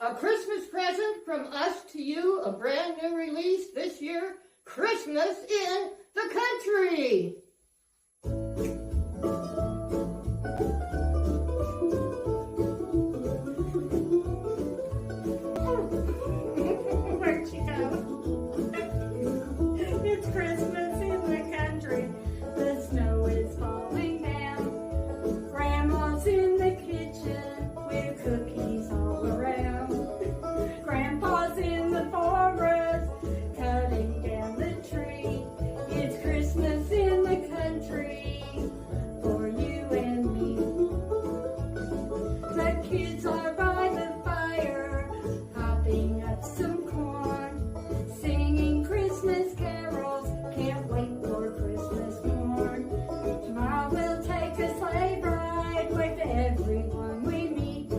A Christmas present from us to you, a brand new release this year, Christmas in the Country. Where'd you go? It's Christmas in the country. The snow is falling down. Grandma's in the kitchen with cookies all around. Grandpa's in the forest cutting down the tree. It's Christmas in the country for you and me. The kids are by the fire hopping up some corn, singing Christmas carols. Can't wait for Christmas morn. Tomorrow we'll take a sleigh ride with everyone we meet.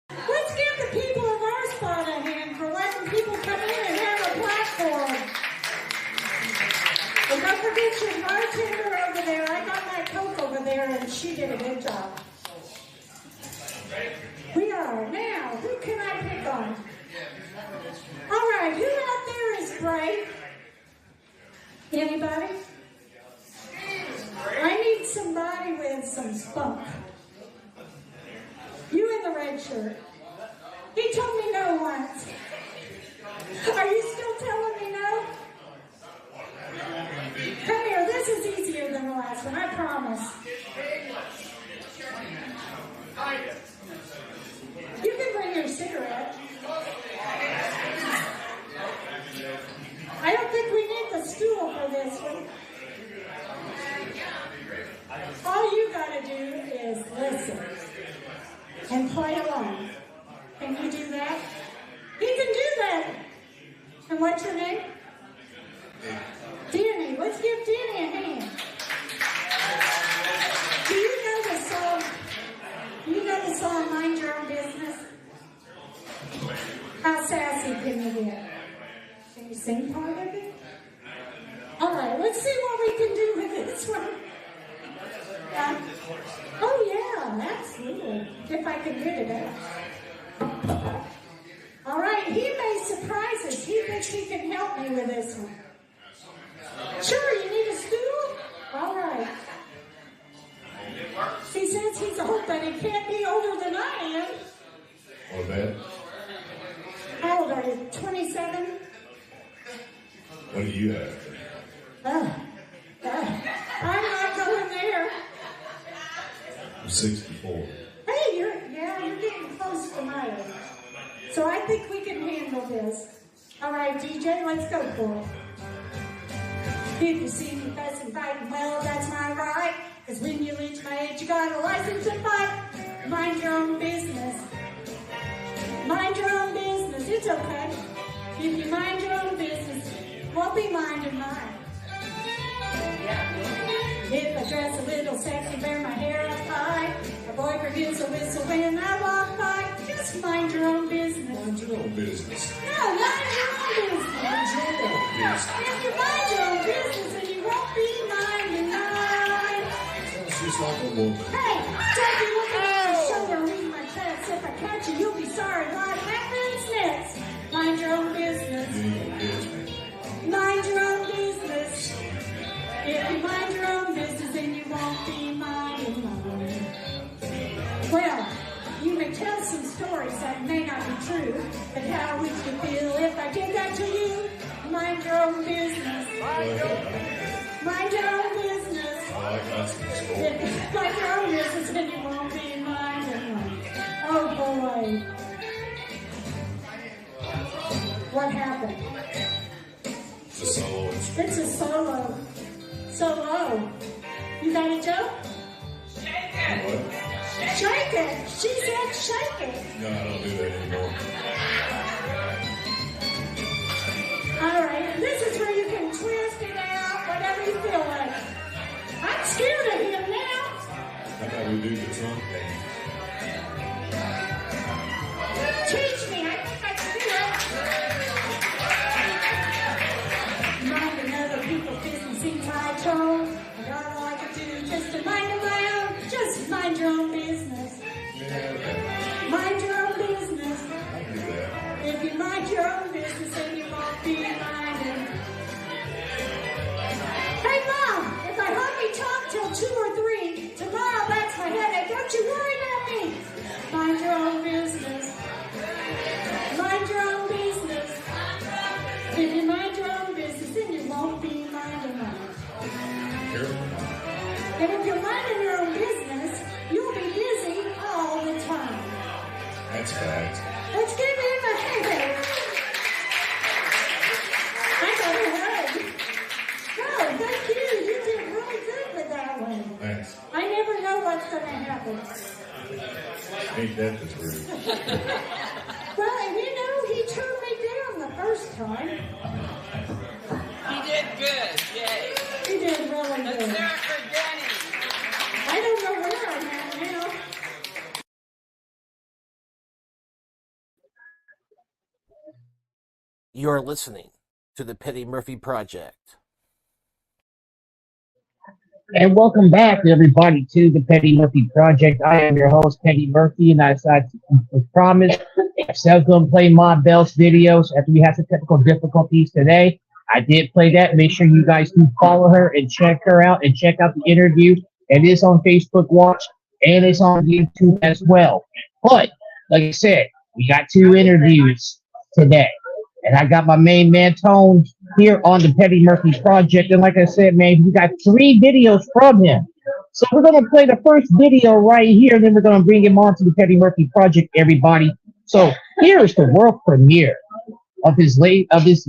Let's give the people of our spot a hand for letting people come in and have a platform. And don't forget your bartender over there. I got my Coke over there and she did a good job. We are. Now, who can I pick on? All right, who out there is brave? Anybody? I need somebody with some spunk. You in the red shirt. He told me no once. Are you still telling me no? Come here, this is easier than the last one, I promise. You can bring your cigarette. I don't think we need the stool for this one. All you gotta do is listen and play along. Can you do that? He can do that. And what's your name? Danny. Let's give Danny a hand. Do you know the song? You know the song Mind Your Own Business? How sassy can you get? Can you sing part of it? All right, let's see what we can do with this one. Oh yeah, absolutely. If I can get it out. All right, he may surprise us. He thinks he can help me with this one. Sure, you need a stool? All right. He says he's old, but he can't be older than I am. Or that? How old are you? 27? What do you have? I'm not going there. I'm 64. Hey, you're getting close to my age. So I think we can handle this. All right, DJ, let's go for it. If you see me fussing, fighting, well, that's my right. Because when you reach my age, you got a license to fight. Mind your own business. Mind your own business. It's okay. If you mind your own business, won't be minding mine. If I dress a little sexy, wear my hair up high, a boyfriend gives a whistle when I walk by, just mind your own business. Mind your own business. No, mind your own business. Mind your own business. If you mind your own business, then you won't be minding mine. She's like a woman. Hey, don't be looking at my shoulder and reading my text. If I catch you, you'll be sorry. What happens next? Mind your own business. You ain't gonna catch me. Mind your own business. If you mind your own business, then you won't be minding mine. Well, you may tell some stories that may not be true, but how would you feel if I did that to you? Mind your own business. Mind your own business. I got some If stories. you mind your own business, then you won't be minding mine. Oh boy. What happened? It's a solo. It's a solo. Solo. You got a joke? What? Shake it. She said shake it. No, I don't do that anymore. All right. This is where you can twist it out, whatever you feel like. I'm scared of him now. How about we do the trunk thing? Teach me. I think I can do it. Minding other people's business seems high tone. And all I can do just to mind my own. Just mind your own business. Yeah, okay. Mind And if you're minding your own business, you'll be busy all the time. That's fact. Let's give him a hand. I got a hug. Oh, thank you. You did really good with that one. Thanks. I never know what's going to happen. Ain't that the truth? Well, and you know, he turned me down the first time. He did good, yay. He did really Let's good. hear it for Danny. I don't know where I'm at now. You're listening to the Petty Murphy Project. And welcome back, everybody, to the Petty Murphy Project. I am your host, Petty Murphy, and as I promised, I said I was going to play Ma Bell's videos after we had some technical difficulties today. I did play that. Make sure you guys do follow her and check her out and check out the interview. It is on Facebook Watch and it's on YouTube as well. But, like I said, we got 2 interviews today. And I got my main man, TonE, here on the Petty Murphy Project. And like I said, man, we got 3 videos from him. So we're going to play the first video right here, and then we're going to bring him on to the Petty Murphy Project, everybody. So here's the world premiere of his latest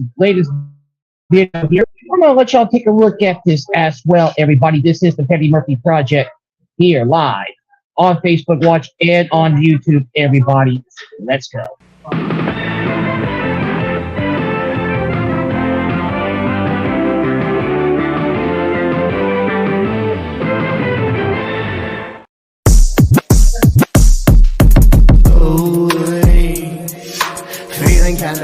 video here. I'm going to let y'all take a look at this as well, everybody. This is the Petty Murphy Project here live on Facebook Watch and on YouTube, everybody. Let's go.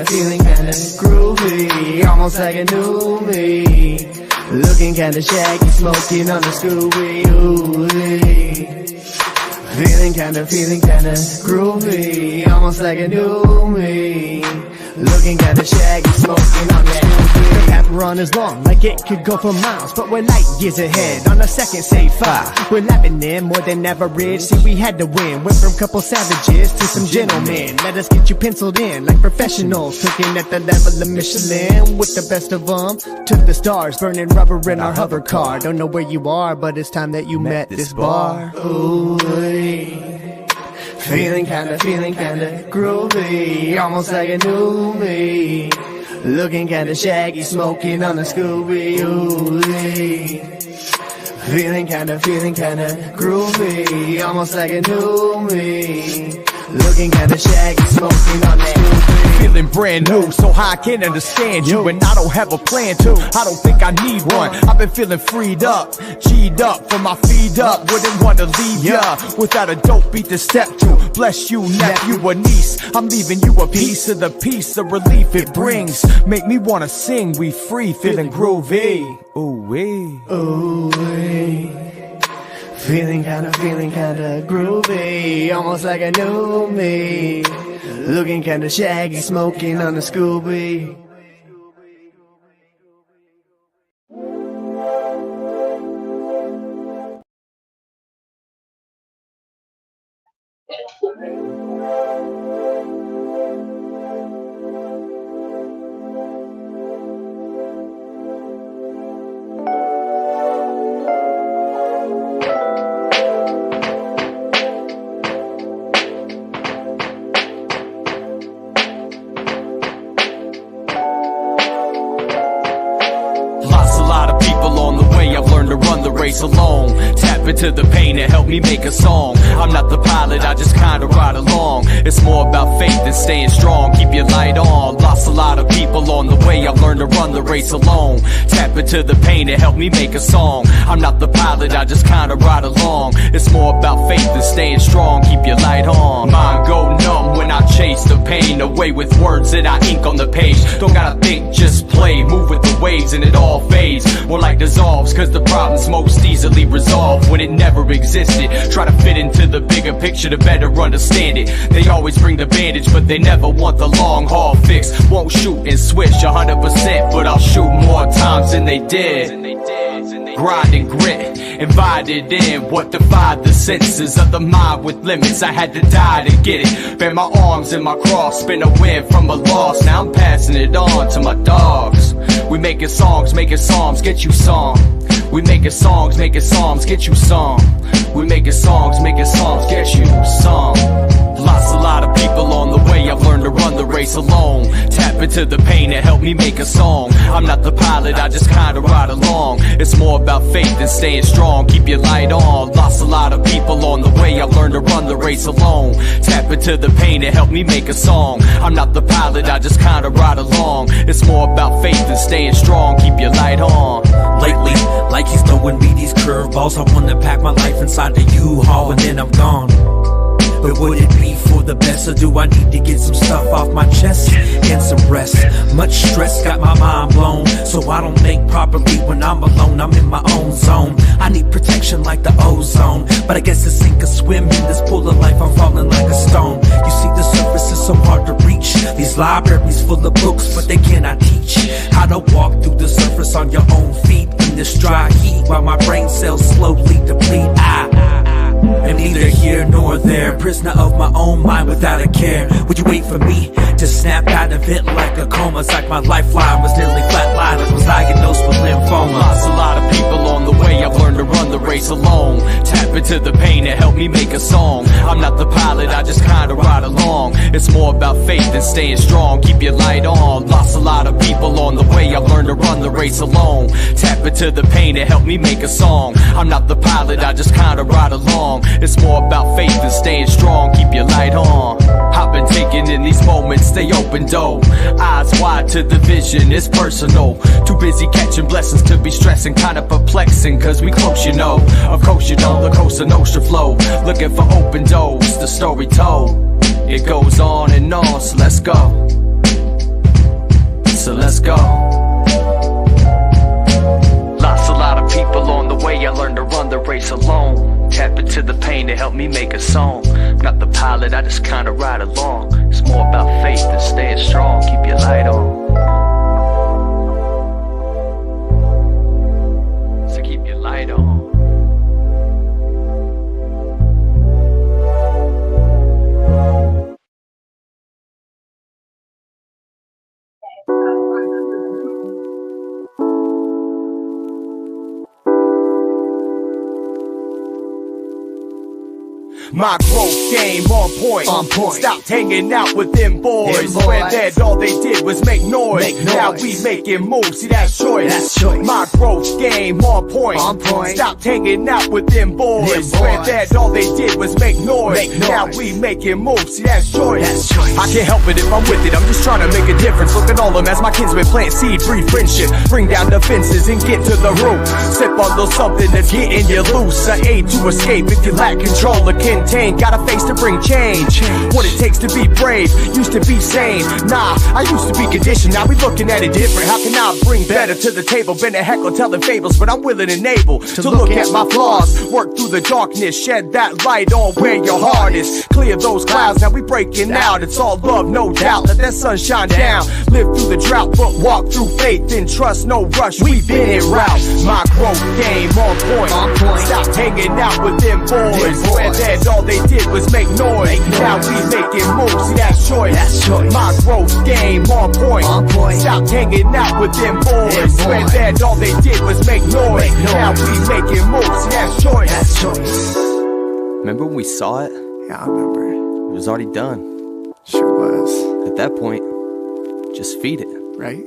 Feeling kinda groovy, almost like a newbie. Looking kinda shaggy, smoking on the Scooby. Feeling kinda groovy, almost like a newbie. Looking kinda shaggy, smoking on the Scooby. The path we're on is long, like it could go for miles, but we're light years ahead. On the second, say 5. We're lapping in more than average. See, we had to win. Went from couple savages to some gentlemen. Let us get you penciled in like professionals, cooking at the level of Michelin with the best of them. To the stars, burning rubber in our hover car. Don't know where you are, but it's time that you met this bar. Ooh, feeling kinda groovy, almost like a newbie. Looking kinda shaggy, smoking on the Scooby. Ooh, feeling kinda groovy, almost like a newbie. Looking kinda shaggy, smoking on the Scooby. Feeling brand new, so I can't understand you, and I don't have a plan to. I don't think I need one. I've been feeling freed up, G'd up, from my feet up. Wouldn't want to leave ya without a dope beat to step to. Bless you, nephew or niece. I'm leaving you a piece of the peace, the relief it brings. Make me wanna sing, we free, feeling groovy. Ooh wee, ooh wee. Feeling kinda groovy, almost like a new me. Looking kinda shaggy, smoking on the Scooby. Alone, tap into the pain to help me make a song. I'm not the pilot, I just kinda ride along. It's more about faith than staying strong. Keep your light on. Lost a lot of people on the way. I've learned to run the race alone. Tap into the pain to help me make a song. I'm not the pilot, I just kinda ride along. It's more about faith than staying strong. Keep your light on. Mind go numb when I chase the pain away with words that I ink on the page. Don't gotta think, just play. Move with the waves and it all fades. More like dissolves, cause the problem's most easily resolved when it never existed. Try to fit into the bigger picture to better understand it. They always bring the bandage, but they never want the long haul fix. Won't shoot and switch 100%, but I'll shoot more times than they did. Grind and grit, invited in what defied the senses of the mind with limits. I had to die to get it. Bear my arms in my cross, spin a win from a loss. Now I'm passing it on to my dogs. We making songs, get you song. We making songs, get you some. We making songs, get you some. Lost a lot of people on the way, I've learned to run the race alone. Tap into the pain and help me make a song. I'm not the pilot, I just kinda ride along. It's more about faith and staying strong, keep your light on. Lost a lot of people on the way, I've learned to run the race alone. Tap into the pain and help me make a song. I'm not the pilot, I just kinda ride along. It's more about faith and staying strong, keep your light on. Lately, like he's throwing me these curveballs, I wanna pack my life inside the U-Haul and then I'm gone. But would it be for the best, or do I need to get some stuff off my chest and some rest? Much stress got my mind blown, so I don't think properly when I'm alone. I'm in my own zone. I need protection like the ozone, but I guess to sink or swim in this pool of life, I'm falling like a stone. You see, the surface is so hard to reach. These libraries full of books, but they cannot teach how to walk through the surface on your own feet in this dry heat, while my brain cells slowly deplete. I'm neither here nor there, prisoner of my own mind without a care. Would you wait for me to snap out of it like a coma? It's like my lifeline was nearly flatlined, I was diagnosed with lymphoma. Lost a lot of people on the way, I've learned to run the race alone. Tap into the pain and help me make a song. I'm not the pilot, I just kinda ride along. It's more about faith and staying strong, keep your light on. Lost a lot of people on the way, I've learned to run the race alone. Tap into the pain and help me make a song. I'm not the pilot, I just kinda ride along. It's more about faith and staying strong, keep your light on. I've been taking in these moments, stay open though. Eyes wide to the vision, it's personal. Too busy catching blessings to be stressing, kinda perplexing, cause we close, you know. Of course you know, the Costa Nostra flow. Looking for open doors, the story told. It goes on and on, so let's go. So let's go. Lost a lot of people on the way, I learned to run the race alone. Tap into the pain to help me make a song. I'm not the pilot, I just kinda ride along. It's more about faith and staying strong, keep your light on. So keep your light on. My growth game on point. Stopped hanging out with them boys. Where that all they did was make noise. Now we making moves, see that's choice. My growth game on point. Stopped hanging out with them boys. Where that all they did was make noise. Now we making moves, see that's choice. I can't help it if I'm with it, I'm just trying to make a difference. Look at all them as my kinsmen plant seed, breed friendship. Bring down the fences and get to the root. Sip on little something that's getting you loose. An aid to escape if you lack control or contain. Got a face to bring change. What it takes to be brave, used to be sane. Nah, I used to be conditioned, now we looking at it different. How can I bring better to the table? Been a heckle telling fables, but I'm willing and able to look at my flaws. Work through the darkness, shed that light on where your heart is. Clear those clouds, now we breaking out. It's all love, no doubt, let that sun shine down. Live through the drought, but walk through faith and trust, no rush. We've been en route. My growth game on point. Stop hanging out with them boys. Where that all they did was make noise. Now we making moves, see that's choice. My growth game on point. Stop hanging out with them boys. Where that all they did was make noise. Now we making moves, see that's choice. Remember when we saw it? Yeah, I remember. It was already done. Sure was. At that point, just feed it. Right?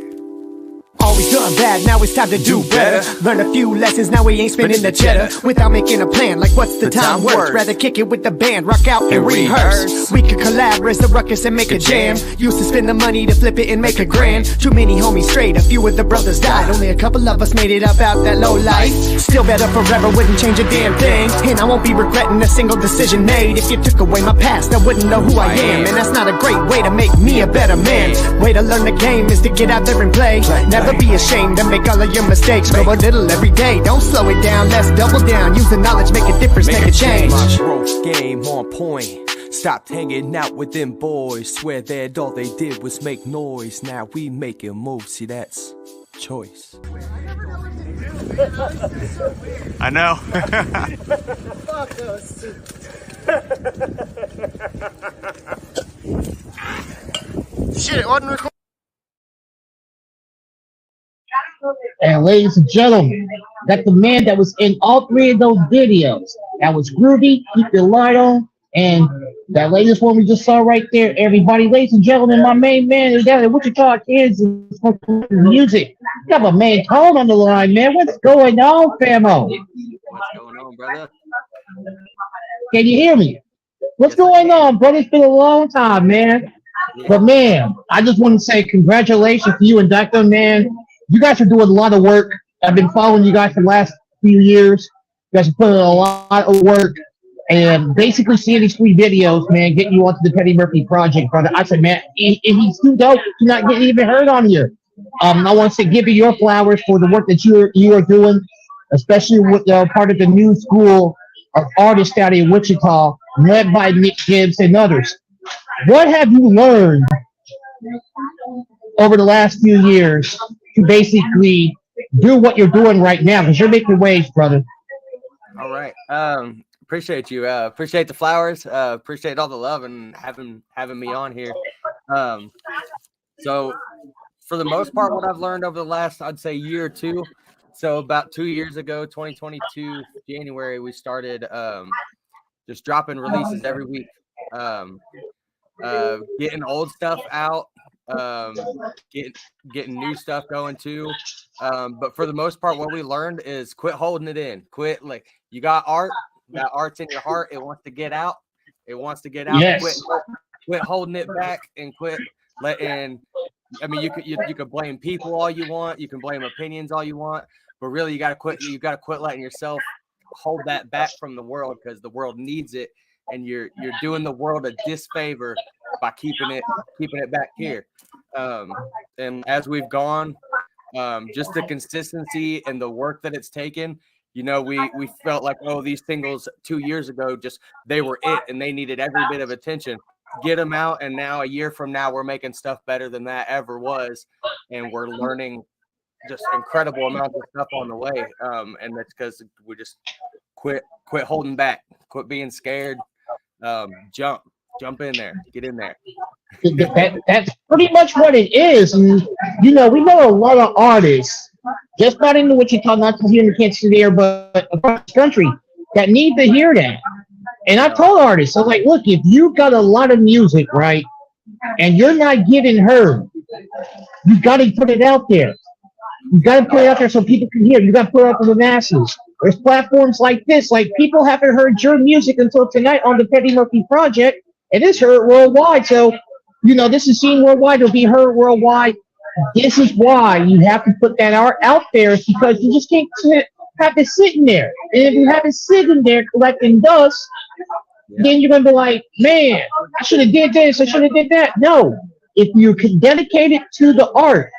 Always done bad, now it's time to do better. Learn a few lessons, now we ain't spending the cheddar. Without making a plan, like what's the time worth? Rather kick it with the band, rock out and rehearse. We could collab, raise the ruckus and make a jam. Used to spend the money to flip it and make a grand. Too many homies straight, a few of the brothers died. Only a couple of us made it up out that low life. Still better forever, wouldn't change a damn thing. And I won't be regretting a single decision made. If you took away my past, I wouldn't know who I am. And that's not a great way to make me a better man. Way to learn the game is to get out there and play. Never be ashamed to make all of your mistakes. Grow a little every day, don't slow it down. Let's double down, use the knowledge, make a difference, make a change. My growth game on point. Stopped hanging out with them boys. Swear that all they did was make noise. Now we making moves, see that's choice. I know. Fuck us. Shit, it wasn't recording. And ladies and gentlemen, that's the man that was in all three of those videos. That was Groovy, Keep Your Light On, and that latest one we just saw right there. Everybody, ladies and gentlemen, my main man is down in Wichita, Kansas, music. You have a main tone on the line, man. What's going on, famo? What's going on, brother? Can you hear me? What's Yes, I going can. on, brother? It's been a long time, man. Yeah. But man, I just want to say congratulations to you and Dr. Man. You guys are doing a lot of work. I've been following you guys for the last few years. You guys are putting in a lot of work and basically seeing these three videos, man, getting you onto the Petty Murphy project, brother. I said, man, if he's too dope to not get even heard on here. I want to say give you your flowers for the work that you are doing, especially with part of the new school of artists out in Wichita, led by Nick Gibbs and others. What have you learned over the last few years to basically do what you're doing right now? Because you're making waves, brother. All right. Appreciate you. Appreciate the flowers. Appreciate all the love and having me on here. So for the most part, what I've learned over the last, I'd say, year or two. So about 2 years ago, 2022 January, we started just dropping releases every week. Getting old stuff out, getting new stuff going too. But for the most part, what we learned is quit holding it in. Quit, like, you got art, that art's in your heart. It wants to get out. It wants to get out. Yes. Quit holding it back and quit letting. I mean, you could blame people all you want. You can blame opinions all you want, but really, you got to quit. You got to quit letting yourself hold that back from the world, because the world needs it, and you're doing the world a disfavor by keeping it back here. And as we've gone, just the consistency and the work that it's taken, you know, we felt like, oh, these singles 2 years ago, just, they were it and they needed every bit of attention. Get them out, and now a year from now, we're making stuff better than that ever was, and we're learning just incredible amounts of stuff on the way. And that's because we just quit holding back, quit being scared. Jump in there, get in there. That's pretty much what it is. And, you know, we know a lot of artists, just not in the Wichita, not just here in the Kansas City area, but across the country, that need to hear that. And I told artists, I was like, look, if you got a lot of music, right, and you're not getting heard, you got to put it out there. You got to put it out there so people can hear. You got to put it out to the masses. There's platforms like this. Like, people haven't heard your music until tonight on the Petty Murphy Project, and it's heard worldwide. So, you know, this is seen worldwide. It'll be heard worldwide. This is why you have to put that art out there, because you just can't have it sitting there. And if you have it sitting there collecting dust, then you're going to be like, man, I should have did this. I should have did that. No. If you can dedicate it to the art,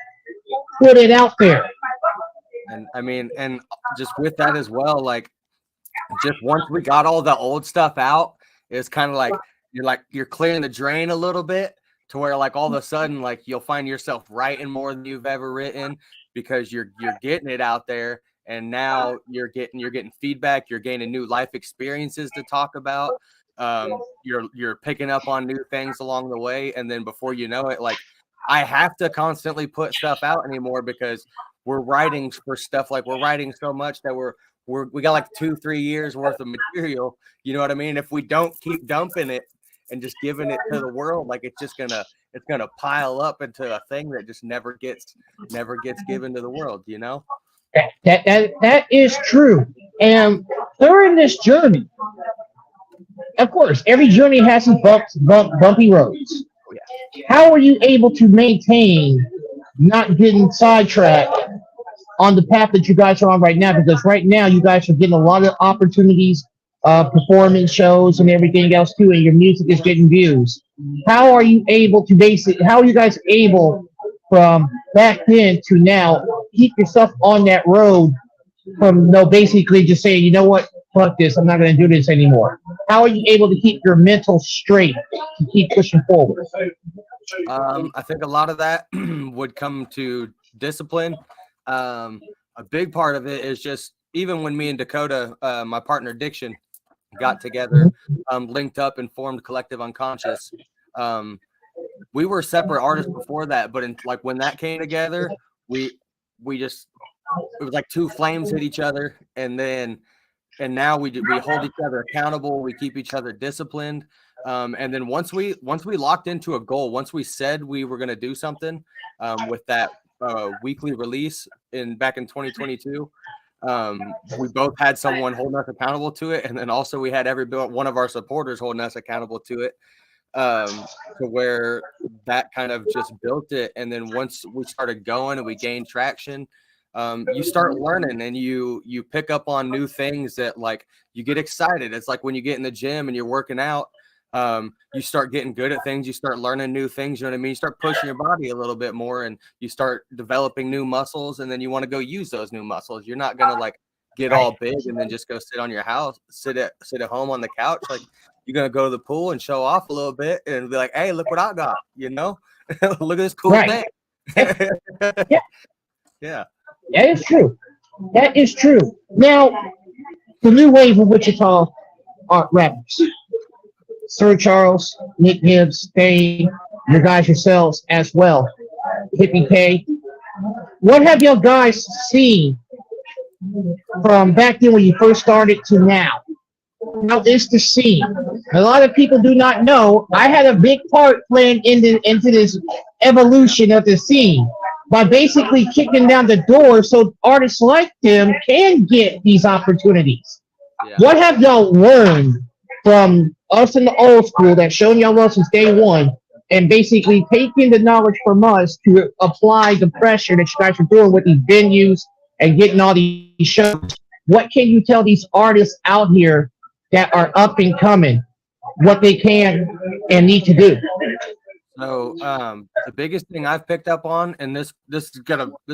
put it out there. And I mean, and just with that as well, like, just once we got all the old stuff out, it's kind of like you're clearing the drain a little bit, to where, like, all of a sudden, like, you'll find yourself writing more than you've ever written, because you're getting it out there, and now you're getting feedback, you're gaining new life experiences to talk about. You're picking up on new things along the way, and then before you know it, like, I have to constantly put stuff out anymore, because we're writing for stuff, like, we're writing so much that we got like 2-3 years worth of material. You know what I mean? If we don't keep dumping it and just giving it to the world, like, it's gonna pile up into a thing that just never gets given to the world, you know? That is true. And during this journey, of course, every journey has some bumpy roads. How are you able to maintain not getting sidetracked on the path that you guys are on right now? Because right now you guys are getting a lot of opportunities, performance shows and everything else too, and your music is getting views. How are you able to how are you guys able from back then to now keep yourself on that road from basically just saying, you know what, fuck this, I'm not going to do this anymore? How are you able to keep your mental straight to keep pushing forward? I think a lot of that would come to discipline. A big part of it is just, even when me and Dakota, my partner Diction, got together, linked up and formed Collective Unconscious. We were separate artists before that, but when that came together, it was like two flames hit each other, and now we hold each other accountable. We keep each other disciplined. And then once we locked into a goal, once we said we were going to do something with that weekly release back in 2022, we both had someone holding us accountable to it, and then also we had one of our supporters holding us accountable to it, to where that kind of just built it. And then once we started going and we gained traction, you start learning and you pick up on new things that, like, you get excited. It's like when you get in the gym and you're working out, you start getting good at things. You start learning new things. You know what I mean? You start pushing your body a little bit more, and you start developing new muscles, and then you want to go use those new muscles. You're not going to like get all big and then just go sit on your house, sit at home on the couch. Like, you're going to go to the pool and show off a little bit and be like, hey, look what I got, you know, look at this cool thing. Yeah. Yeah. That is true. That is true. Now, the new wave of Wichita art rappers, Sir Charles, Nick Gibbs, TonE, you guys yourselves as well, Hippie K. What have y'all guys seen from back then when you first started to now? How is the scene? A lot of people do not know I had a big part playing into this evolution of the scene by basically kicking down the door so artists like them can get these opportunities. Yeah. What have y'all learned from us in the old school that's shown y'all well since day one, and basically taking the knowledge from us to apply the pressure that you guys are doing with these venues and getting all these shows? What can you tell these artists out here that are up and coming, what they can and need to do? So the biggest thing I've picked up on, and this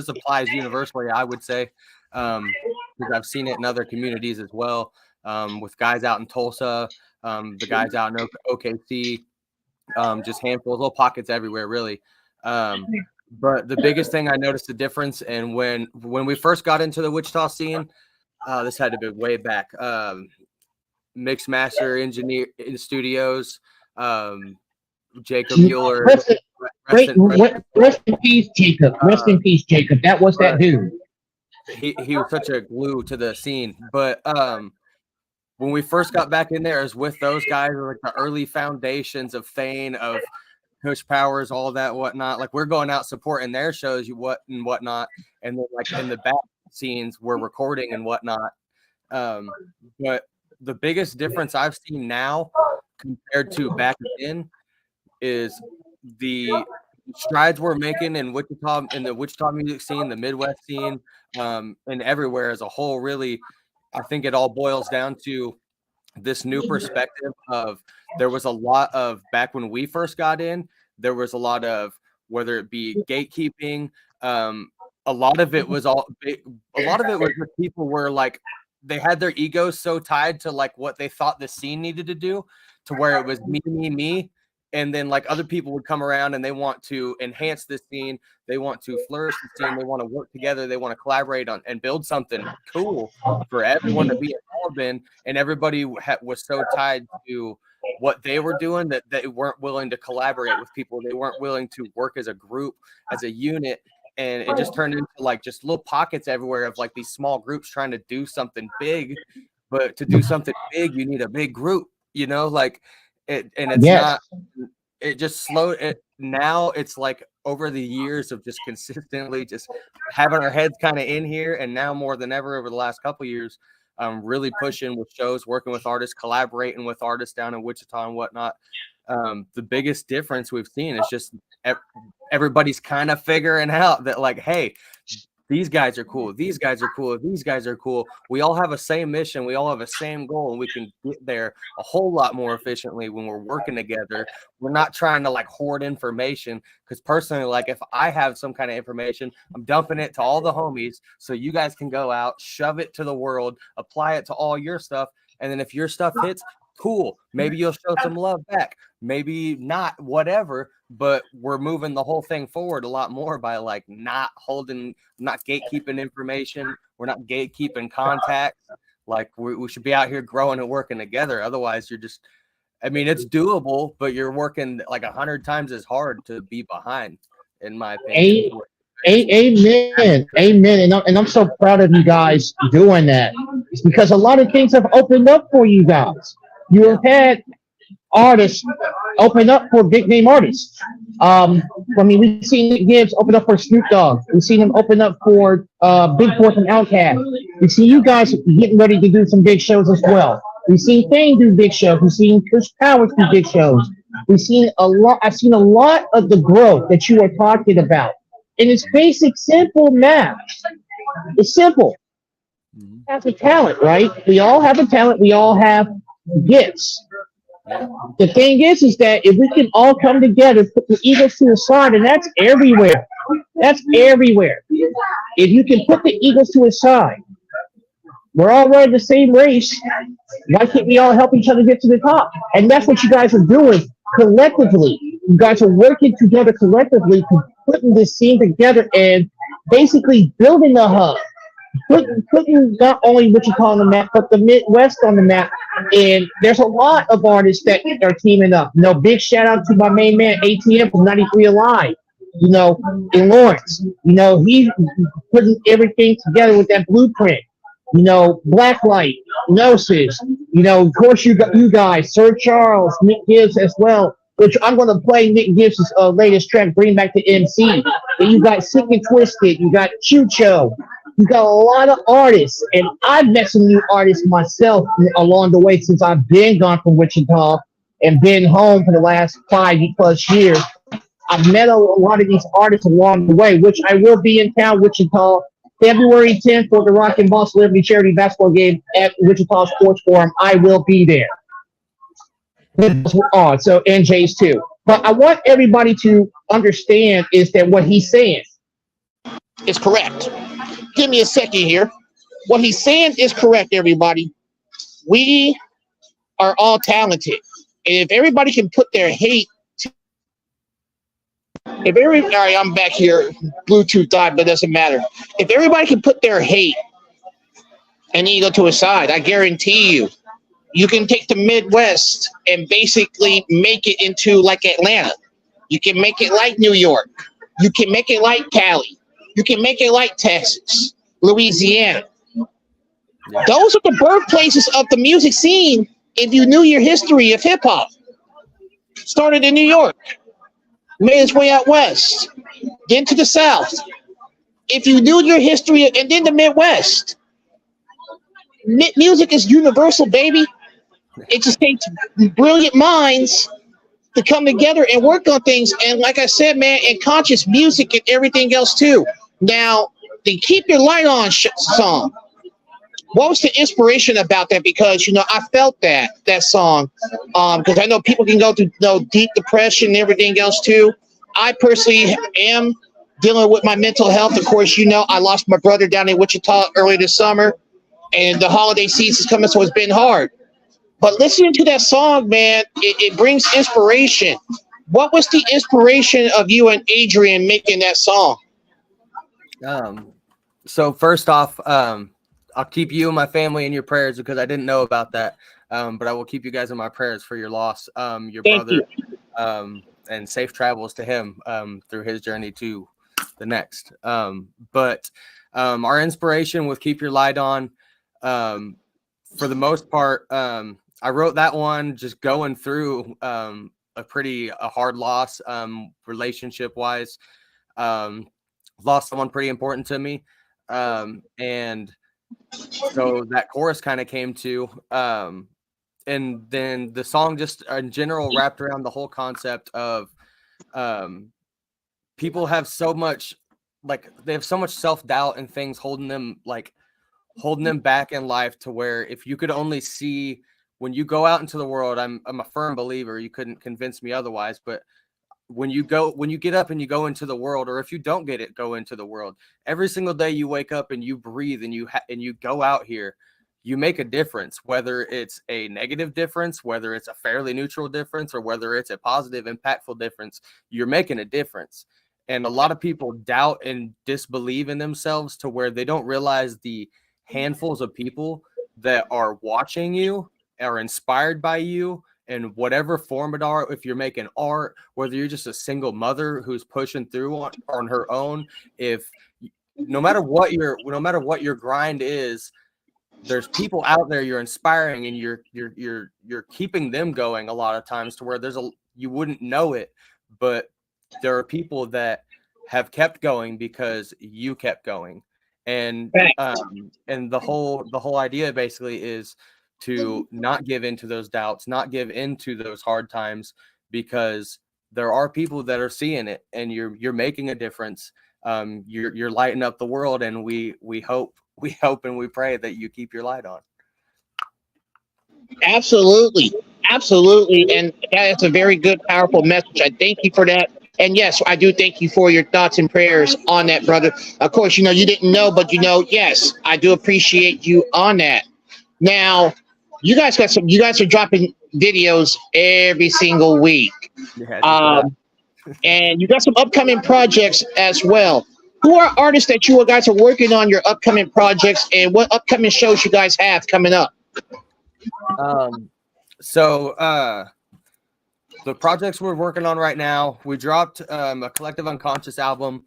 applies universally, I would say, because I've seen it in other communities as well, with guys out in Tulsa, the guys out in OKC, just handfuls, little pockets everywhere, really. But the biggest thing I noticed the difference, and when we first got into the Wichita scene, this had to be way back. Mix master engineer in studios, Jacob Mueller. Rest in peace, Jacob. Rest in peace, Jacob. That was that dude. He was such a glue to the scene. But when we first got back in there, it was with those guys, like the early foundations of TonE, of Push Powers, all that whatnot. Like, we're going out supporting their shows, whatnot, and then like in the back scenes, we're recording and whatnot. But the biggest difference I've seen now compared to back then is the strides we're making in Wichita, in the Wichita music scene, the Midwest scene, and everywhere as a whole. Really, I think it all boils down to this new perspective of, there was a lot of, back when we first got in, there was a lot of, whether it be gatekeeping, a lot of it was that people were like, they had their egos so tied to like what they thought the scene needed to do, to where it was me. And then like other people would come around and they want to enhance this scene. They want to flourish the scene. They want to work together. They want to collaborate on and build something cool for everyone to be involved in. And everybody was so tied to what they were doing that they weren't willing to collaborate with people. They weren't willing to work as a group, as a unit. And it just turned into like just little pockets everywhere of like these small groups trying to do something big. But to do something big, you need a big group, you know, like it. And it's not, it just slowed it. Now it's like over the years of just consistently just having our heads kind of in here. And now more than ever over the last couple of years, really pushing with shows, working with artists, collaborating with artists down in Wichita and whatnot. The biggest difference we've seen is just everybody's kind of figuring out that like, hey, these guys are cool. These guys are cool. These guys are cool. We all have a same mission. We all have a same goal, and we can get there a whole lot more efficiently when we're working together. We're not trying to like hoard information, because personally, like if I have some kind of information, I'm dumping it to all the homies so you guys can go out, shove it to the world, apply it to all your stuff. And then if your stuff hits, cool. Maybe you'll show some love back. Maybe not, whatever. But we're moving the whole thing forward a lot more by like not gatekeeping information. We're not gatekeeping contacts. Like we should be out here growing and working together. Otherwise, you're just, I mean, it's doable, but you're working like 100 times as hard to be behind, in my opinion. Amen. Amen. And I'm so proud of you guys doing that. It's because a lot of things have opened up for you guys. You Yeah. have had artists open up for big name artists. I mean, we've seen Nick Gibbs open up for Snoop Dogg. We've seen him open up for Big Fourth and Outkast. We've seen you guys getting ready to do some big shows as well. We've seen Fame do big shows. We've seen Chris Powers do big shows. We've seen a lot. I've seen a lot of the growth that you are talking about. And it's basic, simple math. It's simple. Have a talent, right? We all have a talent. We all have gifts. The thing is that if we can all come together, put the egos to the side, and that's everywhere. That's everywhere. If you can put the egos to the side, we're all running the same race. Why can't we all help each other get to the top? And that's what you guys are doing collectively. You guys are working together collectively, putting this scene together and basically building a hub. Putting not only Wichita on the map, but the Midwest on the map. And there's a lot of artists that are teaming up. You know, big shout out to my main man ATM from 93 Alive. You know, in Lawrence. You know, he's putting everything together with that blueprint. You know, Blacklight, Gnosis. You know, of course you guys, Sir Charles, Nick Gibbs as well. Which I'm going to play Nick Gibbs' latest track, Bring Back the MC. And you got Sick and Twisted. You got Chucho. You got a lot of artists, and I've met some new artists myself along the way since I've been gone from Wichita and been home for the last 5+ years. I've met a lot of these artists along the way, which I will be in town, Wichita, February 10th for the Rock and Boss Liberty Charity Basketball game at Wichita Sports Forum. I will be there. So, and Jay's too. But I want everybody to understand is that what he's saying is correct. Give me a second here. What he's saying is correct, everybody. We are all talented. And if everybody can put their hate all right, I'm back here, Bluetooth died, but it doesn't matter. If everybody can put their hate and ego to a side, I guarantee you, you can take the Midwest and basically make it into like Atlanta. You can make it like New York. You can make it like Cali. You can make it like Texas, Louisiana. Those are the birthplaces of the music scene if you knew your history of hip hop. Started in New York, made its way out west, then to the South. If you knew your history, and then the Midwest. Music is universal, baby. It just takes brilliant minds to come together and work on things. And like I said, man, and conscious music and everything else too. Now, the Keep Your Light On song, what was the inspiration about that? Because, you know, I felt that song, because I know people can go through deep depression and everything else too. I personally am dealing with my mental health. Of course, you know, I lost my brother down in Wichita early this summer, and the holiday season's coming, so it's been hard. But listening to that song, man, it brings inspiration. What was the inspiration of you and Adrian making that song? So first off, I'll keep you and my family in your prayers because I didn't know about that. But I will keep you guys in my prayers for your loss, your brother, and safe travels to him through his journey to the next. But our inspiration with Keep Your Light On, for the most part, I wrote that one just going through a hard loss, relationship wise. Lost someone pretty important to me. And so that chorus kind of came to, and then the song just in general wrapped around the whole concept of people have so much, they have so much self-doubt and things holding them back in life, to where if you could only see when you go out into the world, I'm a firm believer, you couldn't convince me otherwise, but when you get up and you go into the world, or if you don't go into the world, every single day you wake up and you breathe and you go out here, you make a difference, whether it's a negative difference, whether it's a fairly neutral difference, or whether it's a positive, impactful difference, you're making a difference. And a lot of people doubt and disbelieve in themselves to where they don't realize the handfuls of people that are watching you, are inspired by you, in whatever form of art, if you're making art, whether you're just a single mother who's pushing through on her own, if no matter what your grind is, there's people out there you're inspiring, and you're keeping them going a lot of times to where you wouldn't know it, but there are people that have kept going because you kept going. And the whole idea basically is to not give into those doubts, not give into those hard times, because there are people that are seeing it, and you're making a difference. You're lighting up the world, and we hope and we pray that you keep your light on. Absolutely. Absolutely. And that's a very good, powerful message. I thank you for that. And yes, I do thank you for your thoughts and prayers on that, brother. Of course, you didn't know, but yes, I do appreciate you on that. Now, you guys are dropping videos every single week. And you got some upcoming projects as well. Who are artists that you guys are working on your upcoming projects, and what upcoming shows you guys have coming up? The projects we're working on right now, we dropped a Collective Unconscious album.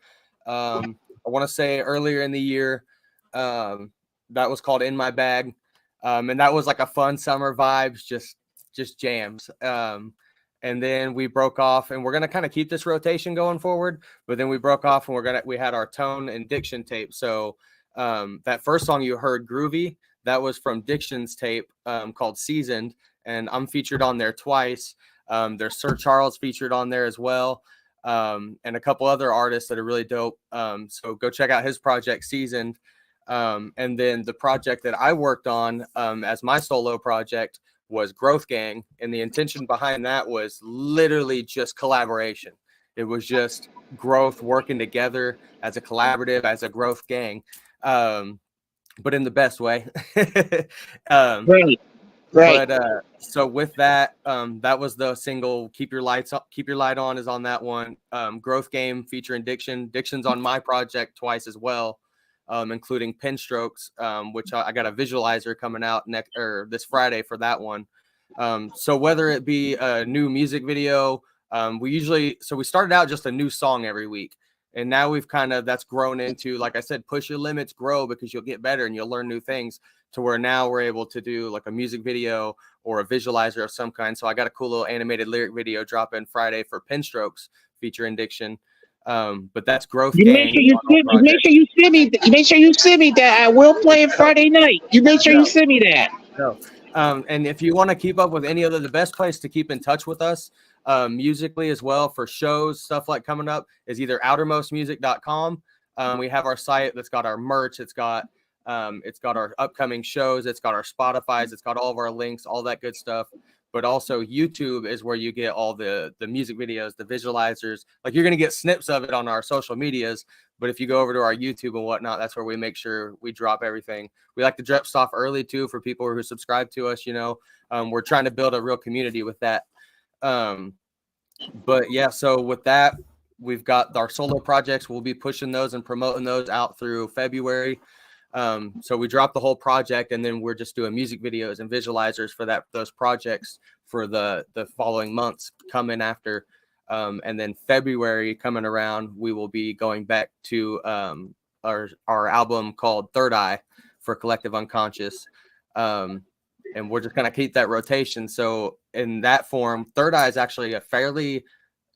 I want to say earlier in the year. That was called In My Bag. And that was like a fun summer vibes, just jams. And then we broke off, and we're going to kind of keep this rotation going forward, but then we broke off, and we had our TonE and Diction tape. So that first song you heard, Groovy, that was from Diction's tape called Seasoned, and I'm featured on there twice. There's Sir Charles featured on there as well, and a couple other artists that are really dope. So go check out his project, Seasoned. And then the project that I worked on as my solo project was Growth Gang, and the intention behind that was literally just collaboration. It was just growth, working together as a collaborative, as a growth gang, but in the best way. Right. But so with that, that was the single Keep Your Light On is on that one. Growth Game featuring Diction. Diction's on my project twice as well, including Pen Strokes, which I got a visualizer coming out this Friday for that one. So whether it be a new music video, we started out just a new song every week. And now we've that's grown into, like I said, push your limits, grow, because you'll get better and you'll learn new things, to where now we're able to do like a music video or a visualizer of some kind. So I got a cool little animated lyric video dropping Friday for Pen Strokes featuring Diction. But that's Growth Gang. Make sure you send me that. I will play it Friday night. You make sure you send me that. No. And if you want to keep up with the best place to keep in touch with us musically as well for shows, stuff like coming up, is either outermostmusic.com. We have our site that's got our merch. It's got our upcoming shows. It's got our Spotify's. It's got all of our links, all that good stuff. But also YouTube is where you get all the music videos, the visualizers. Like, you're going to get snips of it on our social medias. But if you go over to our YouTube and whatnot, that's where we make sure we drop everything. We like to drop stuff early too for people who subscribe to us. We're trying to build a real community with that. But yeah, so with that, we've got our solo projects. We'll be pushing those and promoting those out through February. So we dropped the whole project, and then we're just doing music videos and visualizers for those projects for the following months coming after. And then February coming around, we will be going back to our album called Third Eye for Collective Unconscious. And we're just going to keep that rotation. So in that form, Third Eye is actually a fairly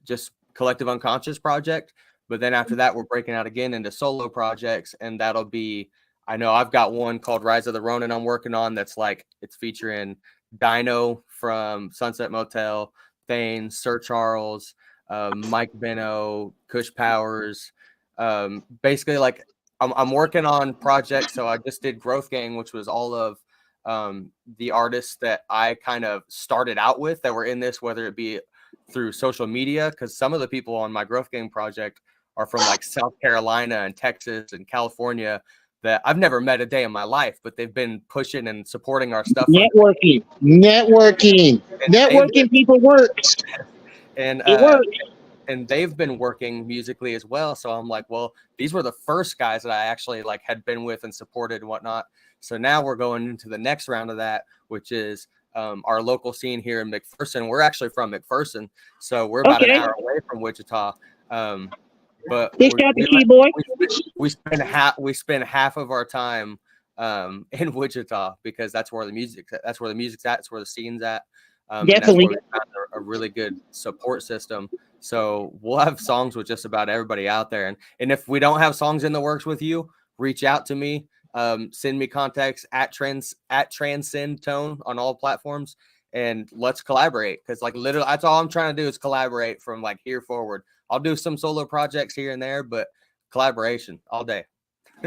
just Collective Unconscious project. But then after that, we're breaking out again into solo projects, and that'll be, I know I've got one called Rise of the Ronin I'm working on that's it's featuring Dino from Sunset Motel, Thane, Sir Charles, Mike Beno, Kush Powers. Basically, I'm working on projects. So I just did Growth Gang, which was all of the artists that I kind of started out with that were in this, whether it be through social media, because some of the people on my Growth Gang project are from South Carolina and Texas and California that I've never met a day in my life, but they've been pushing and supporting our stuff. Networking people works. And it works. And they've been working musically as well. So I'm like, well, these were the first guys that I actually had been with and supported and whatnot. So now we're going into the next round of that, which is our local scene here in McPherson. We're actually from McPherson, so we're about an hour away from Wichita. But we spend half of our time in Wichita because that's where the music's at. That's where the scene's at. And that's where we found a really good support system. So we'll have songs with just about everybody out there. And if we don't have songs in the works with you, reach out to me. Send me contacts at Transcend TonE on all platforms, and let's collaborate. Because like literally, that's all I'm trying to do is collaborate from like here forward. I'll do some solo projects here and there, but collaboration all day.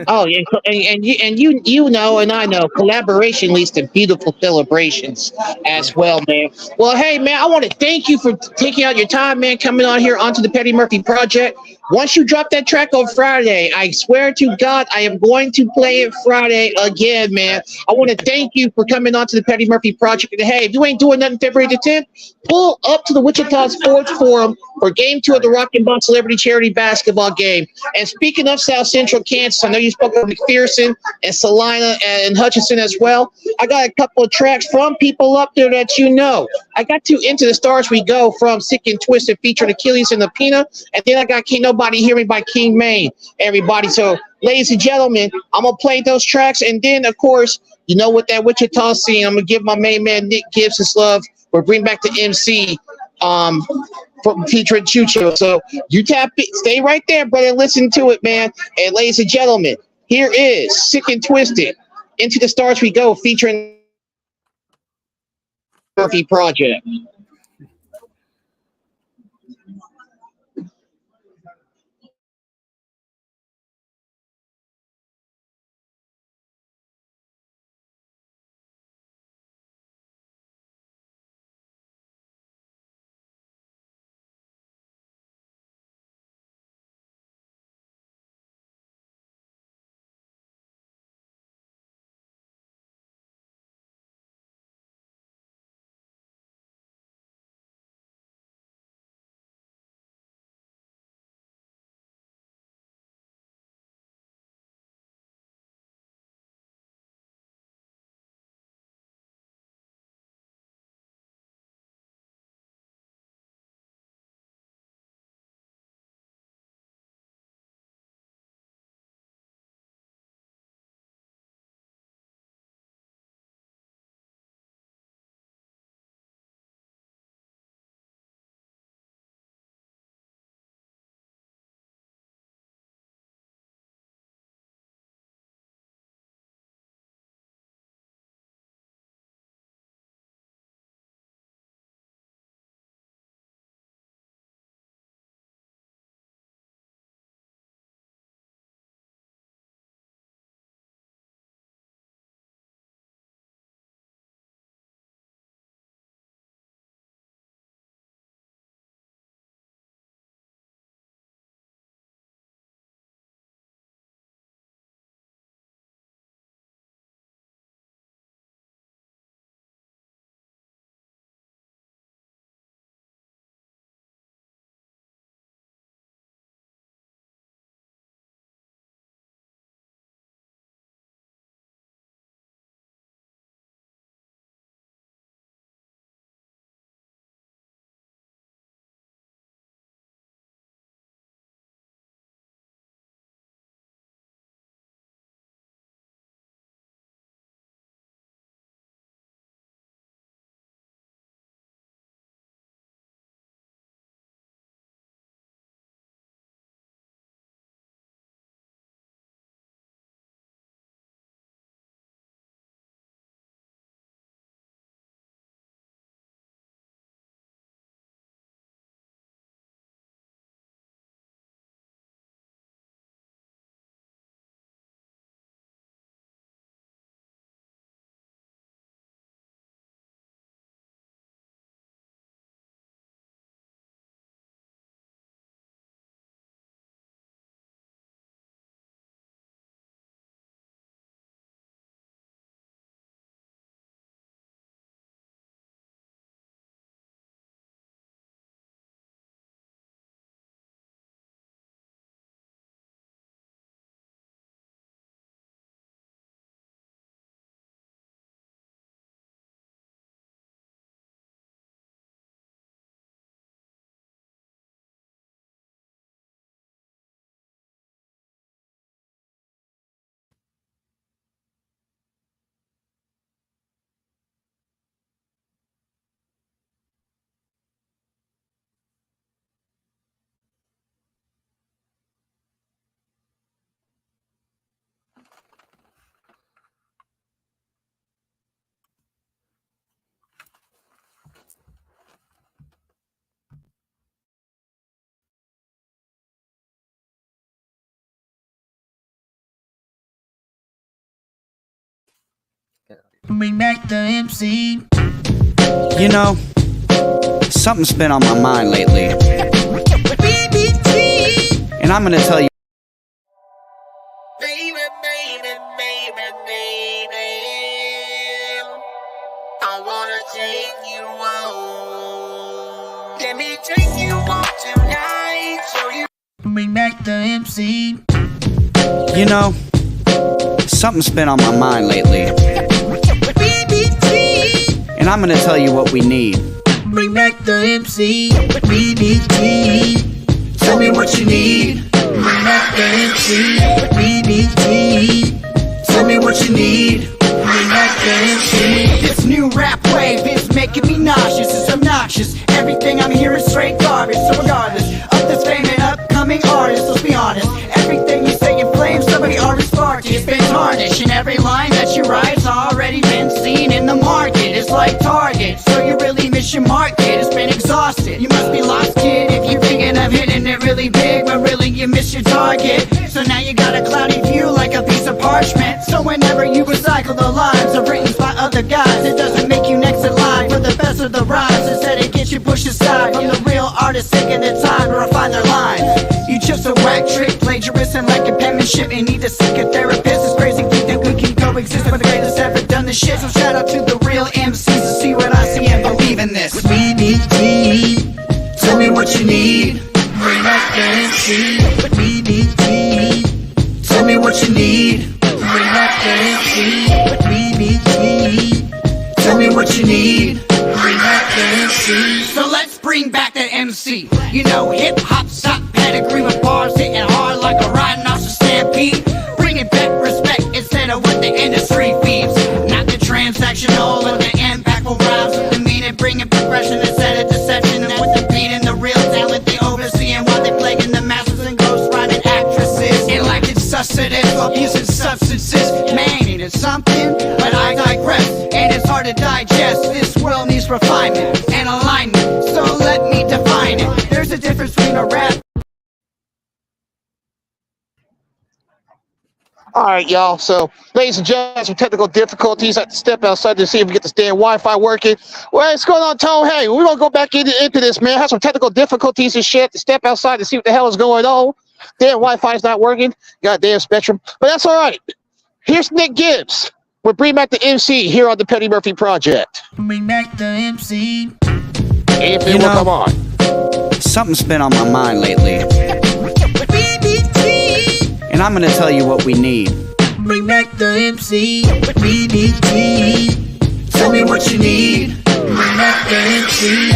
Oh, yeah, and you know, and I know, collaboration leads to beautiful celebrations as well, man. Well, hey, man, I want to thank you for taking out your time, man, coming on here onto the Petty Murphy Project. Once you drop that track on Friday, I swear to God, I am going to play it Friday again, man. I want to thank you for coming on to the Petty Murphy Project. And hey, if you ain't doing nothing February the 10th, pull up to the Wichita Sports Forum for Game 2 of the Rock and Bond Celebrity Charity Basketball Game. And speaking of South Central Kansas, I know you spoke of McPherson and Salina and Hutchinson as well. I got a couple of tracks from people up there that you know. I got to Into the Stars We Go from Sick and Twisted featuring Achilles and Lapina. And then I got Can't Nobody Hear Me by King Maine, everybody. So, ladies and gentlemen, I'm going to play those tracks. And then, of course, you know, with that Wichita scene, I'm going to give my main man Nick Gibbs his love. We'll bring back the MC featuring Chucho. So you stay right there, brother. Listen to it, man. And ladies and gentlemen, here is Sick and Twisted. Into the Stars We Go featuring Murphy Project. Bring back the MC. You know, something's been on my mind lately. And I'm gonna tell you. Baby, baby, baby, baby, I wanna take you out. Let me take you out tonight. Show you. Bring back the MC. You know, something's been on my mind lately. And I'm gonna tell you what we need. Bring back the MC. Tell me what you need. Bring back the MC. Tell me what you need. Bring back the MC. This new rap wave is making me nauseous. It's obnoxious. Everything I'm hearing straight garbage. So regardless of this fame and upcoming artist, let's be honest. Everything you say in flames, somebody already sparked it. It's been tarnished, and every line that you write's already been seen in the market. It's like Target, so you really miss your market. It's been exhausted. You must be lost, kid, if you're thinking of hitting it really big, but really you miss your target. So now you got a cloudy view like a piece of parchment. So whenever you recycle the lines of written by other guys, it doesn't make you next in line for the best of the rhymes. Instead it gets you pushed aside from the real artists taking the time to refine their lines. You just a whack trick, plagiarist and like a penmanship, and need to seek a therapist. It's crazy to think that we can coexist with the greatest ever done this shit. So shout out to the real MCs to see what I see and believe in this. Tell me what you need. Bring back the MC. Tell me what you need. Bring back the MC. Tell me what you need. Bring back the MC. So let's bring back the MC. You know, hip hop, stop pedigree with bars hitting hard like a rhinoceros stampede. Bringing back respect instead of what the industry feeds. Not the transactional or the impactful rhymes with the meaning, bringing progression instead of deception. And with the beat and the real talent they overseeing while they plaguing the masses and ghost writing actresses. And like it's sustenance, abusing substances. Man, it is something, but I digress. And it's hard to digest. This world needs refinement and alignment. So let me define it. There's a difference between a rap. All right, y'all. So, ladies and gentlemen, some technical difficulties. I have to step outside to see if we get this damn Wi-Fi working. Well, what's going on, TonE? Hey, we're going to go back into this, man. Have some technical difficulties and shit. To step outside to see what the hell is going on. Damn Wi-Fi's not working. Goddamn Spectrum. But that's all right. Here's Nick Gibbs. We'll bring back the MC here on the Petty Murphy Project. Bring back the MC. Anything will come on. Something's been on my mind lately. And I'm gonna tell you what we need. Bring back the MC. Tell me what you need. Bring back the MC.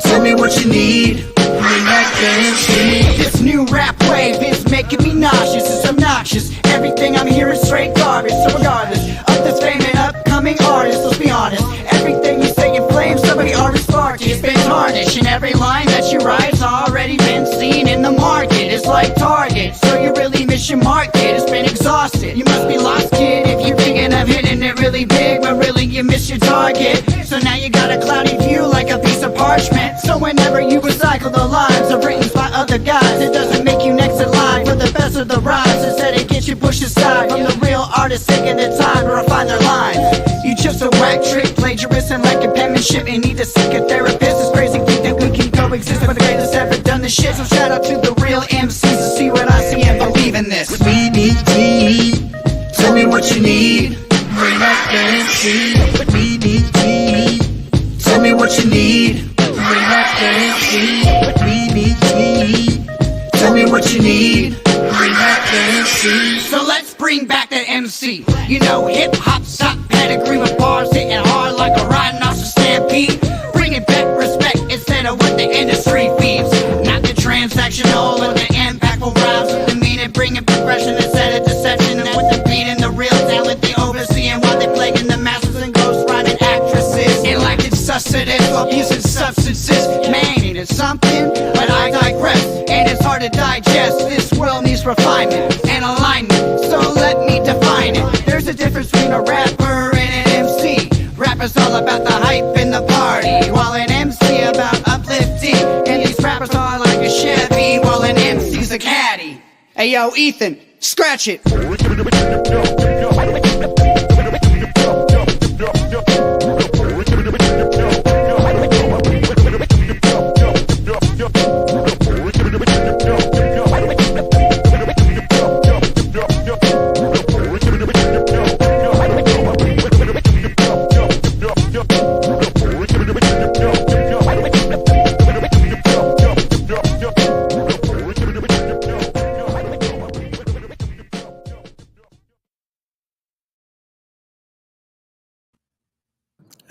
Tell me what you need. Bring back the MC. This new rap wave is making me nauseous. It's obnoxious. Everything I'm hearing straight garbage. So regardless of this fame and upcoming artist, let's be honest. Everything you say in flames, somebody already sparked it. It's been tarnished, and every line that you write's already been seen in the market. It's like Target, so you really miss your market. It's been exhausted. You must be lost, kid, if you're thinking of hitting it really big, but really you miss your target. So now you got a cloudy view like a piece of parchment. So whenever you recycle the lines of written by other guys, it doesn't make you next in line for the best of the rhymes. Instead it gets you pushed aside from the real artists taking the time to refine their lines. You just a whack trick, plagiarist and like a penmanship, and need to seek a therapist. It's crazy to think that we can coexist with the greatest ever done this shit. So shout out to the real MCs to see what I see and believe in this. Tell me what you need. Bring back the MC. Tell me what you need. Bring back the MC. Tell me what you need. Bring back the MC. So let's bring back the MC. You know, hip hop, stop pedigree with bars hitting hard like a rhinoceros stampede. Bringing back respect instead of what the industry feeds. Not the transactional or the impactful rhymes with the meaning, bringing progression instead of deception. And with the beat and the real talent they overseeing while they plaguing the masses and ghost writing actresses. And like it's sustenance, abusing substances. Man, it is something, but I digress. And it's hard to digest. This world needs refinement and alignment. So let me define it. There's a difference between a rapper and an MC. Rappers all about the hype and the party, while an MC about uplifting. And these rappers are like a Chevy, while an MC's a caddy. Hey yo, Ethan, scratch it.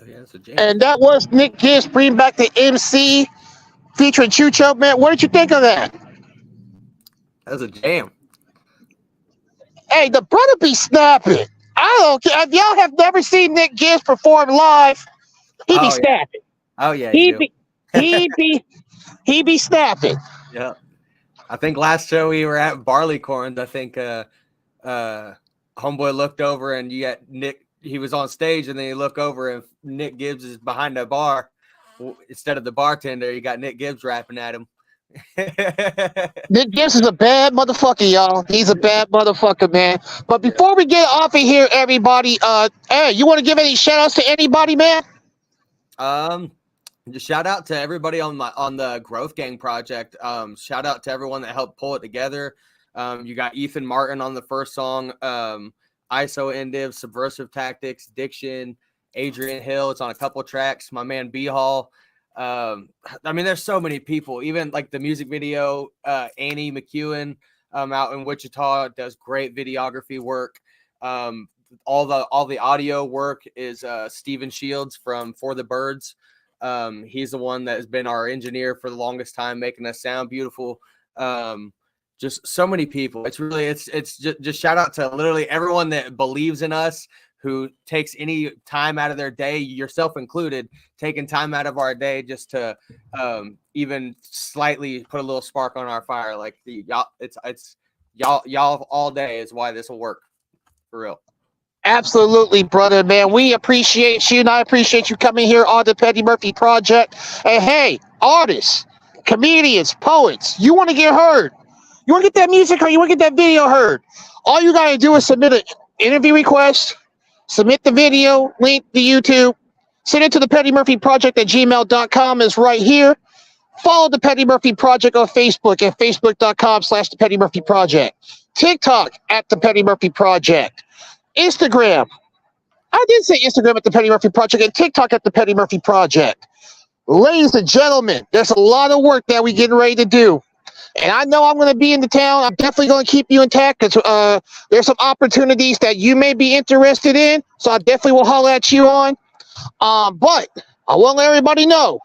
Yeah, that's a jam. And that was Nick Gibbs bringing back the MC featuring Chucho. Man, what did you think of that? That was a jam. Hey, the brother be snapping. I don't care. If y'all have never seen Nick Gibbs perform live, he be snapping. Oh yeah, he be snapping. Yeah. I think last show we were at Barleycorns, I think Homeboy looked over and you got Nick, he was on stage and then you look over and Nick Gibbs is behind the bar. Instead of the bartender, you got Nick Gibbs rapping at him. Nick Gibbs is a bad motherfucker, y'all. He's a bad motherfucker, man. But before we get off of here, everybody, hey, you want to give any shout outs to anybody, man? Just shout out to everybody on the Growth Gang project. Shout out to everyone that helped pull it together. You got Ethan Martin on the first song, ISO Endiv, Subversive Tactics, Diction, Adrian Hill. It's on a couple tracks. My man B Hall. I mean, there's so many people. Even like the music video, Annie McEwen out in Wichita does great videography work. All the audio work is Steven Shields from For the Birds. He's the one that has been our engineer for the longest time, making us sound beautiful. Just so many people. It's really it's just shout out to literally everyone that believes in us, who takes any time out of their day, yourself included, taking time out of our day just to even slightly put a little spark on our fire. Like y'all, it's y'all all day is why this will work for real. Absolutely, brother, man. We appreciate you, and I appreciate you coming here on the Petty Murphy Project. And hey, artists, comedians, poets, you want to get heard. You want to get that music heard. You want to get that video heard. All you got to do is submit an interview request, submit the video, link to YouTube, send it to the Petty Murphy Project at gmail.com is right here. Follow the Petty Murphy Project on Facebook at facebook.com/the Petty Murphy Project. TikTok at the Petty Murphy Project. Instagram. I did say Instagram at the Petty Murphy Project and TikTok at the Petty Murphy Project. Ladies and gentlemen, there's a lot of work that we're getting ready to do. And I know I'm going to be in the town. I'm definitely going to keep you intact because there's some opportunities that you may be interested in. So I definitely will holler at you on. But I want to let everybody know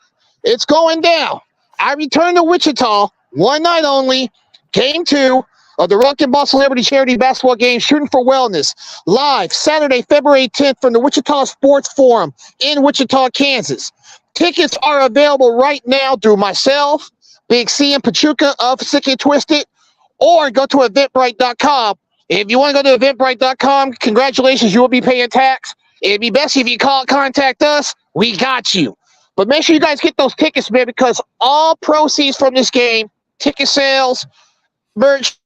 it's going down. I return to Wichita one night only. Game 2 of the Rock and Ball Celebrity Charity Basketball Game, Shooting for Wellness, live Saturday, February 10th from the Wichita Sports Forum in Wichita, Kansas. Tickets are available right now through myself, Big C and Pachuca of Sick and Twisted, or go to Eventbrite.com. If you want to go to Eventbrite.com, congratulations, you will be paying tax. It'd be best if you contact us. We got you. But make sure you guys get those tickets, man, because all proceeds from this game, ticket sales, merch,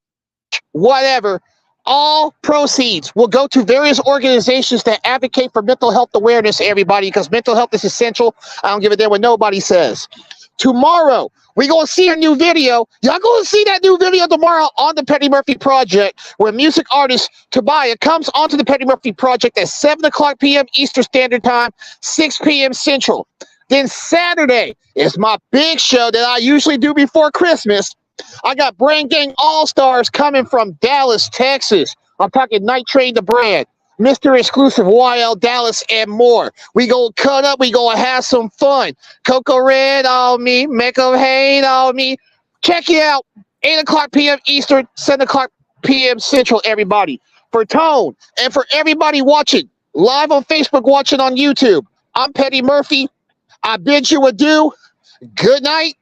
whatever, all proceeds will go to various organizations that advocate for mental health awareness, everybody, because mental health is essential. I don't give a damn what nobody says. Tomorrow, we're going to see a new video. Y'all going to see that new video tomorrow on the Petty Murphy Project, where music artist Tobiah comes onto the Petty Murphy Project at 7 o'clock p.m. Eastern Standard Time, 6 p.m. Central. Then Saturday is my big show that I usually do before Christmas. I got Brain Gang All-Stars coming from Dallas, Texas. I'm talking Night Train the Brand, Mr. Exclusive, YL Dallas, and more. We gonna cut up. We gonna have some fun. Coco Red on me. Mecca Hain on me. Check it out. 8 o'clock p.m. Eastern, 7 o'clock p.m. Central, everybody. For TonE and for everybody watching live on Facebook, watching on YouTube, I'm Petty Murphy. I bid you adieu. Good night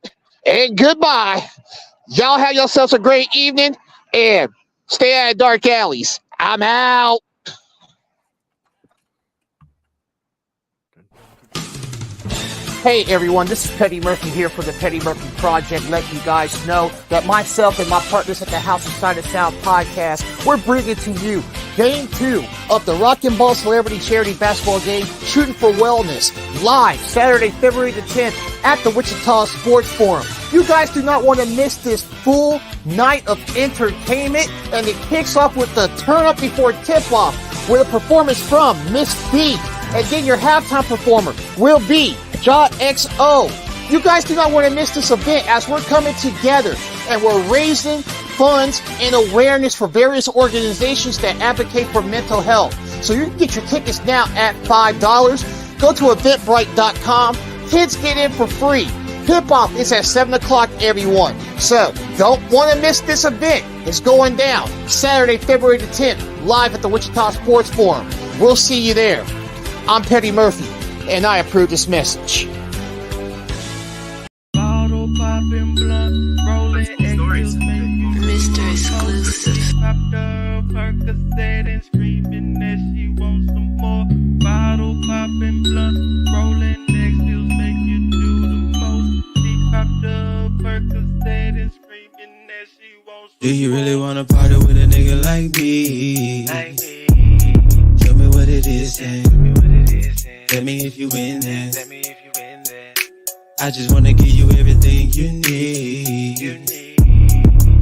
and goodbye. Y'all have yourselves a great evening and stay out of dark alleys. I'm out. Hey everyone, this is Petty Murphy here for the Petty Murphy Project, letting you guys know that myself and my partners at the House of Sight and Sound podcast, we're bringing to you Game 2 of the Rock and Ball Celebrity Charity Basketball Game, Shooting for Wellness, live Saturday, February the 10th at the Wichita Sports Forum. You guys do not want to miss this full night of entertainment, and it kicks off with the turn up before tip-off with a performance from Miss B, and then your halftime performer will be Jaw XO. You guys do not want to miss this event as we're coming together and we're raising funds and awareness for various organizations that advocate for mental health. So you can get your tickets now at $5. Go to eventbrite.com. Kids get in for free. Hip-hop is at 7 o'clock, everyone. So, don't want to miss this event. It's going down Saturday, February the 10th, live at the Wichita Sports Forum. We'll see you there. I'm Petty Murphy, and I approve this message. Mr. Exclusive. Popped up, Percocet and screaming that she wants some more. Bottle popping, blunt rolling, next heels make you do the most. She popped up, Percocet and screaming that she wants some more. Do you really wanna party with a nigga like me? Tell me what it is, then. Tell me if you in there. I just wanna give you everything you need.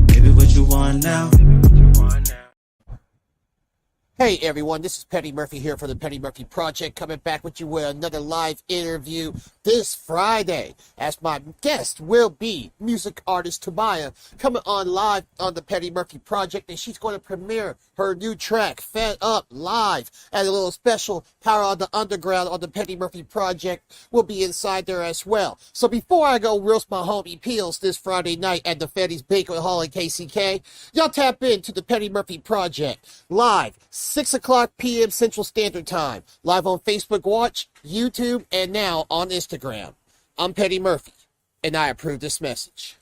Baby, what you want now? Hey everyone, this is Petty Murphy here for the Petty Murphy Project, coming back with you with another live interview this Friday, as my guest will be music artist Tamaya, coming on live on the Petty Murphy Project, and she's going to premiere her new track, Fed Up, live at a little special Power on the Underground on the Petty Murphy Project. Will be inside there as well. So before I go roast my homie Peels this Friday night at the Fetty's Banquet Hall in KCK, y'all tap into the Petty Murphy Project, live 6 o'clock p.m. Central Standard Time, live on Facebook Watch, YouTube, and now on Instagram. I'm Petty Murphy, and I approve this message.